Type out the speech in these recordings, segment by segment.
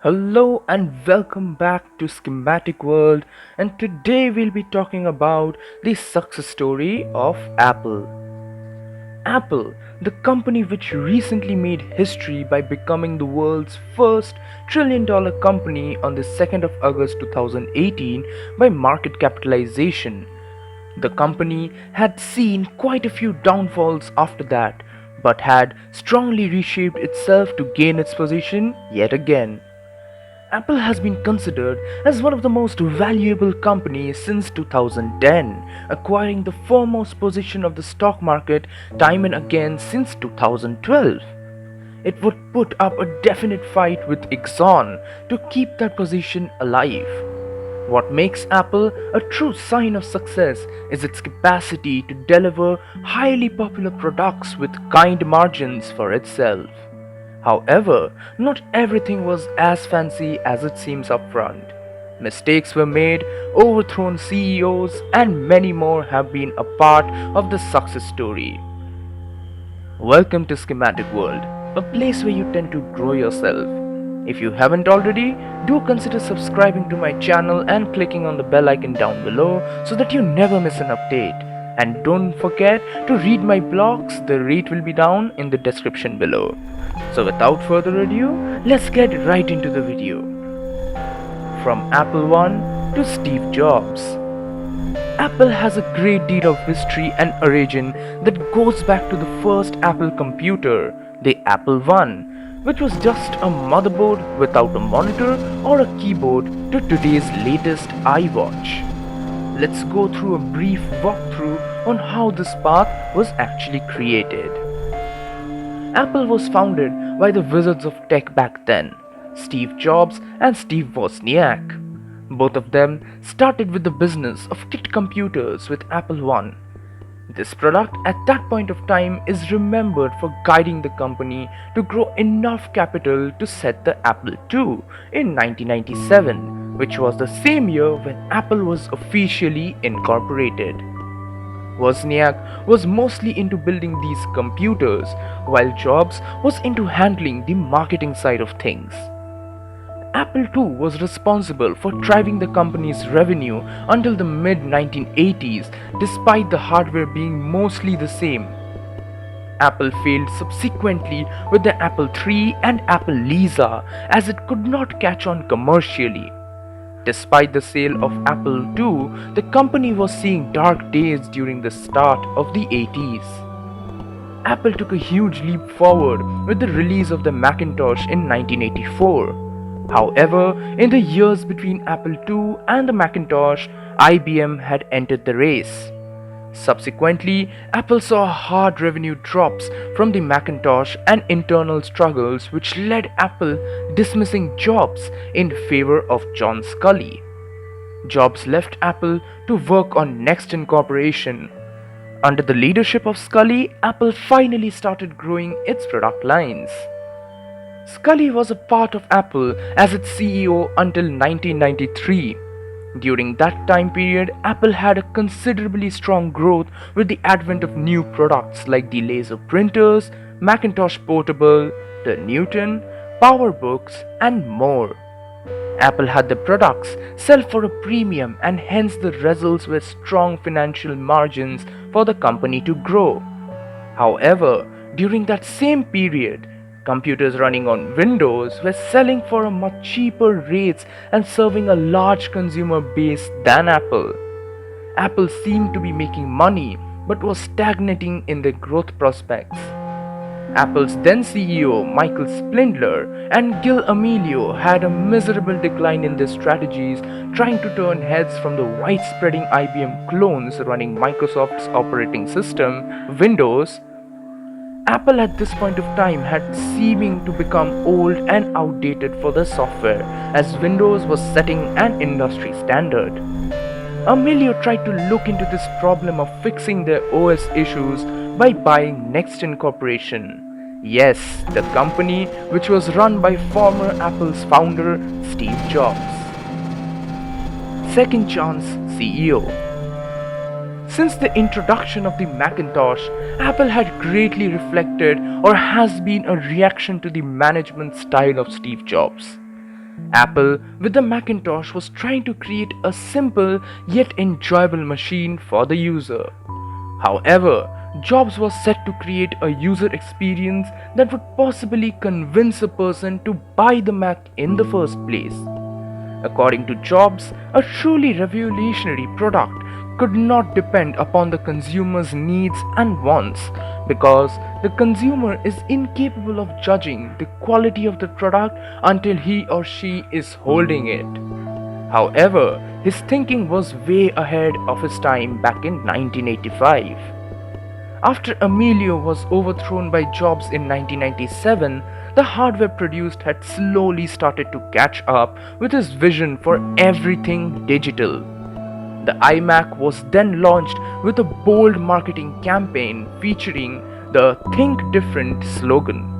Hello and welcome back to Schematic World, and today we'll be talking about the success story of Apple. Apple, the company which recently made history by becoming the world's first trillion-dollar company on the 2nd of August 2018 by market capitalization. The company had seen quite a few downfalls after that, but had strongly reshaped itself to gain its position yet again. Apple has been considered as one of the most valuable companies since 2010, acquiring the foremost position of the stock market time and again since 2012. It would put up a definite fight with Exxon to keep that position alive. What makes Apple a true sign of success is its capacity to deliver highly popular products with kind margins for itself. However, not everything was as fancy as it seems upfront. Mistakes were made, overthrown CEOs, and many more have been a part of the success story. Welcome to Schematic World, a place where you tend to grow yourself. If you haven't already, do consider subscribing to my channel and clicking on the bell icon down below so that you never miss an update. And don't forget to read my blogs, the rate will be down in the description below. So without further ado, let's get right into the video. From Apple I to Steve Jobs. Apple has a great deal of history and origin that goes back to the first Apple computer, the Apple I, which was just a motherboard without a monitor or a keyboard to today's latest iWatch. Let's go through a brief walkthrough on how this path was actually created. Apple was founded by the wizards of tech back then, Steve Jobs and Steve Wozniak. Both of them started with the business of kit computers with Apple I. This product at that point of time is remembered for guiding the company to grow enough capital to set the Apple II in 1997, which was the same year when Apple was officially incorporated. Wozniak was mostly into building these computers, while Jobs was into handling the marketing side of things. Apple II was responsible for driving the company's revenue until the mid 1980s, despite the hardware being mostly the same. Apple failed subsequently with the Apple III and Apple Lisa, as it could not catch on commercially. Despite the sale of Apple II, the company was seeing dark days during the start of the 80s. Apple took a huge leap forward with the release of the Macintosh in 1984. However, in the years between Apple II and the Macintosh, IBM had entered the race. Subsequently, Apple saw hard revenue drops from the Macintosh and internal struggles, which led Apple dismissing Jobs in favor of John Sculley. Jobs left Apple to work on Next Incorporation. Under the leadership of Sculley, Apple finally started growing its product lines. Sculley was a part of Apple as its CEO until 1993. During that time period, Apple had a considerably strong growth with the advent of new products like the laser printers, Macintosh Portable, the Newton, PowerBooks, and more. Apple had the products sell for a premium, and hence the results were strong financial margins for the company to grow. However, during that same period, computers running on Windows were selling for a much cheaper rates and serving a large consumer base than Apple. Apple seemed to be making money but was stagnating in their growth prospects. Apple's then CEO Michael Spindler and Gil Amelio had a miserable decline in their strategies, trying to turn heads from the widespreading IBM clones running Microsoft's operating system, Windows. Apple at this point of time had seeming to become old and outdated for their software, as Windows was setting an industry standard. Amelio tried to look into this problem of fixing their OS issues by buying Next Incorporation. Yes, the company which was run by former Apple's founder Steve Jobs. Second Chance CEO. Since the introduction of the Macintosh, Apple had greatly reflected or has been a reaction to the management style of Steve Jobs. Apple, with the Macintosh, was trying to create a simple yet enjoyable machine for the user. However, Jobs was set to create a user experience that would possibly convince a person to buy the Mac in the first place. According to Jobs, a truly revolutionary product could not depend upon the consumer's needs and wants because the consumer is incapable of judging the quality of the product until he or she is holding it. However, his thinking was way ahead of his time back in 1985. After Emilio was overthrown by Jobs in 1997, the hardware produced had slowly started to catch up with his vision for everything digital. The iMac was then launched with a bold marketing campaign featuring the Think Different slogan.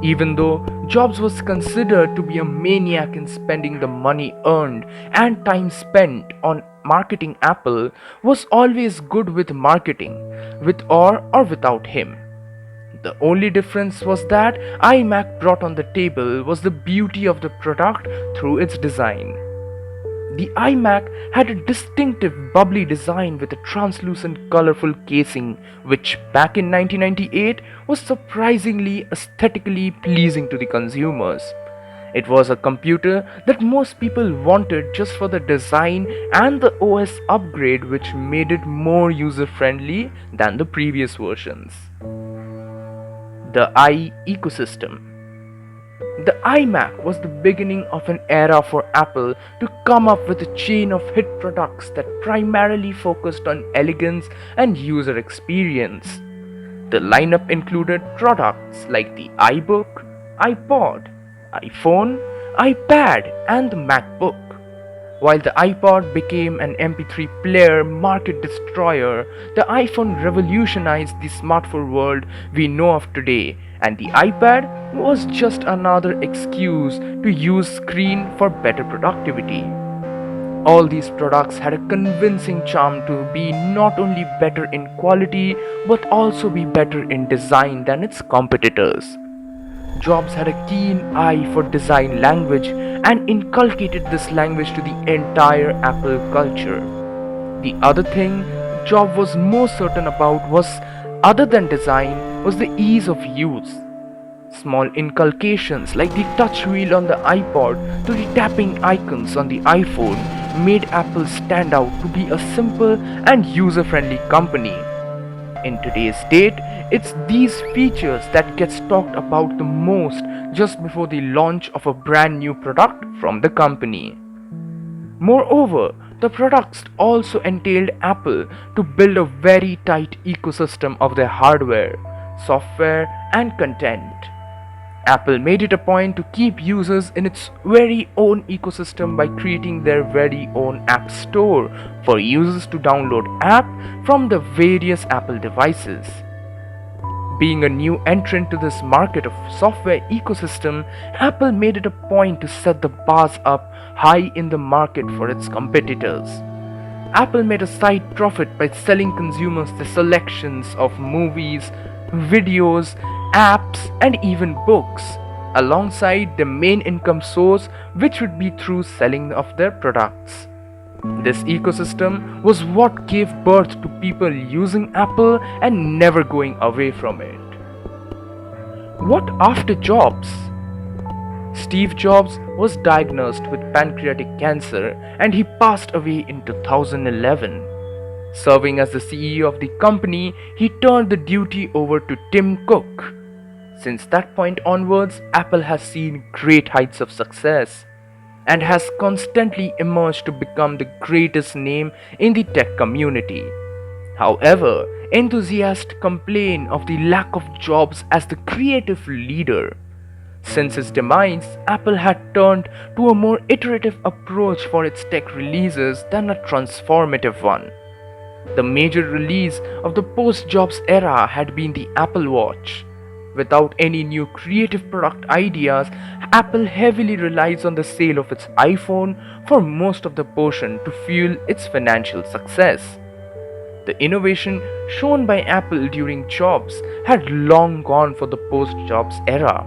Even though Jobs was considered to be a maniac in spending the money earned and time spent on marketing, Apple was always good with marketing, with or without him. The only difference was that iMac brought on the table was the beauty of the product through its design. The iMac had a distinctive bubbly design with a translucent colorful casing which back in 1998 was surprisingly aesthetically pleasing to the consumers. It was a computer that most people wanted just for the design and the OS upgrade which made it more user friendly than the previous versions. The i ecosystem. The iMac was the beginning of an era for Apple to come up with a chain of hit products that primarily focused on elegance and user experience. The lineup included products like the iBook, iPod, iPhone, iPad, and the MacBook. While the iPod became an MP3 player market destroyer, the iPhone revolutionized the smartphone world we know of today, and the iPad was just another excuse to use screen for better productivity. All these products had a convincing charm to be not only better in quality but also be better in design than its competitors. Jobs had a keen eye for design language and inculcated this language to the entire Apple culture. The other thing Jobs was more certain about was other than design was the ease of use. Small inculcations like the touch wheel on the iPod to the tapping icons on the iPhone made Apple stand out to be a simple and user-friendly company. In today's date, it's these features that gets talked about the most just before the launch of a brand new product from the company. Moreover, the products also entailed Apple to build a very tight ecosystem of their hardware, software, and content. Apple made it a point to keep users in its very own ecosystem by creating their very own app store for users to download apps from the various Apple devices. Being a new entrant to this market of software ecosystem, Apple made it a point to set the bars up high in the market for its competitors. Apple made a side profit by selling consumers the selections of movies, videos, apps, and even books, alongside the main income source, which would be through selling of their products. This ecosystem was what gave birth to people using Apple and never going away from it. What after Jobs? Steve Jobs was diagnosed with pancreatic cancer and he passed away in 2011. Serving as the CEO of the company, he turned the duty over to Tim Cook. Since that point onwards, Apple has seen great heights of success and has constantly emerged to become the greatest name in the tech community. However, enthusiasts complain of the lack of Jobs as the creative leader. Since his demise, Apple had turned to a more iterative approach for its tech releases than a transformative one. The major release of the post-Jobs era had been the Apple Watch. Without any new creative product ideas, Apple heavily relies on the sale of its iPhone for most of the portion to fuel its financial success. The innovation shown by Apple during Jobs had long gone for the post-Jobs era.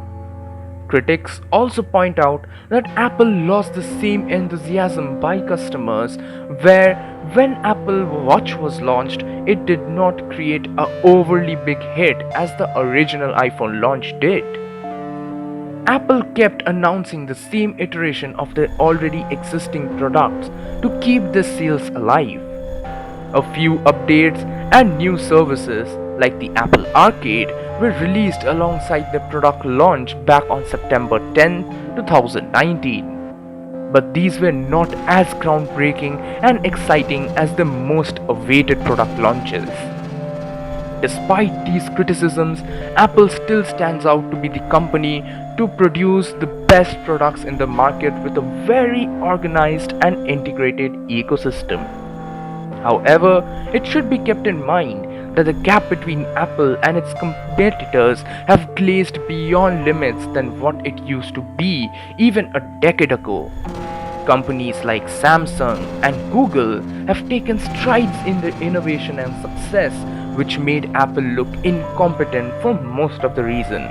Critics also point out that Apple lost the same enthusiasm by customers where when Apple Watch was launched, it did not create a overly big hit as the original iPhone launch did. Apple kept announcing the same iteration of their already existing products to keep the sales alive. A few updates and new services like the Apple Arcade were released alongside the product launch back on September 10, 2019. But these were not as groundbreaking and exciting as the most awaited product launches. Despite these criticisms, Apple still stands out to be the company to produce the best products in the market with a very organized and integrated ecosystem. However, it should be kept in mind that the gap between Apple and its competitors have glazed beyond limits than what it used to be even a decade ago. Companies like Samsung and Google have taken strides in their innovation and success, which made Apple look incompetent for most of the reason.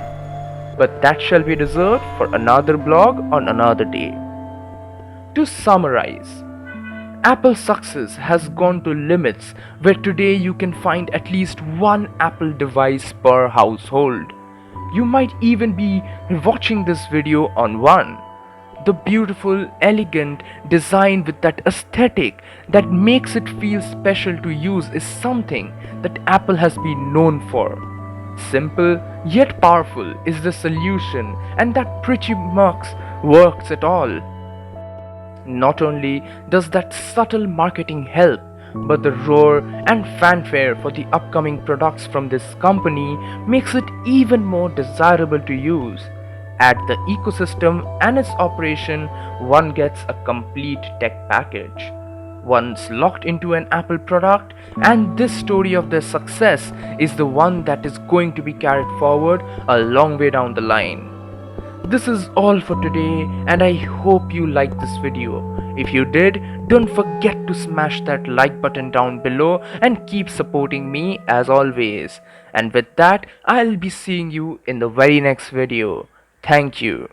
But that shall be reserved for another blog on another day. To summarize, Apple's success has gone to limits where today you can find at least one Apple device per household. You might even be watching this video on one. The beautiful, elegant design with that aesthetic that makes it feel special to use is something that Apple has been known for. Simple yet powerful is the solution, and that pretty much works at all. Not only does that subtle marketing help, but the roar and fanfare for the upcoming products from this company makes it even more desirable to use. Add the ecosystem and its operation, one gets a complete tech package. Once locked into an Apple product, and this story of their success is the one that is going to be carried forward a long way down the line. This is all for today, and I hope you liked this video. If you did, don't forget to smash that like button down below and keep supporting me as always. And with that, I'll be seeing you in the very next video. Thank you.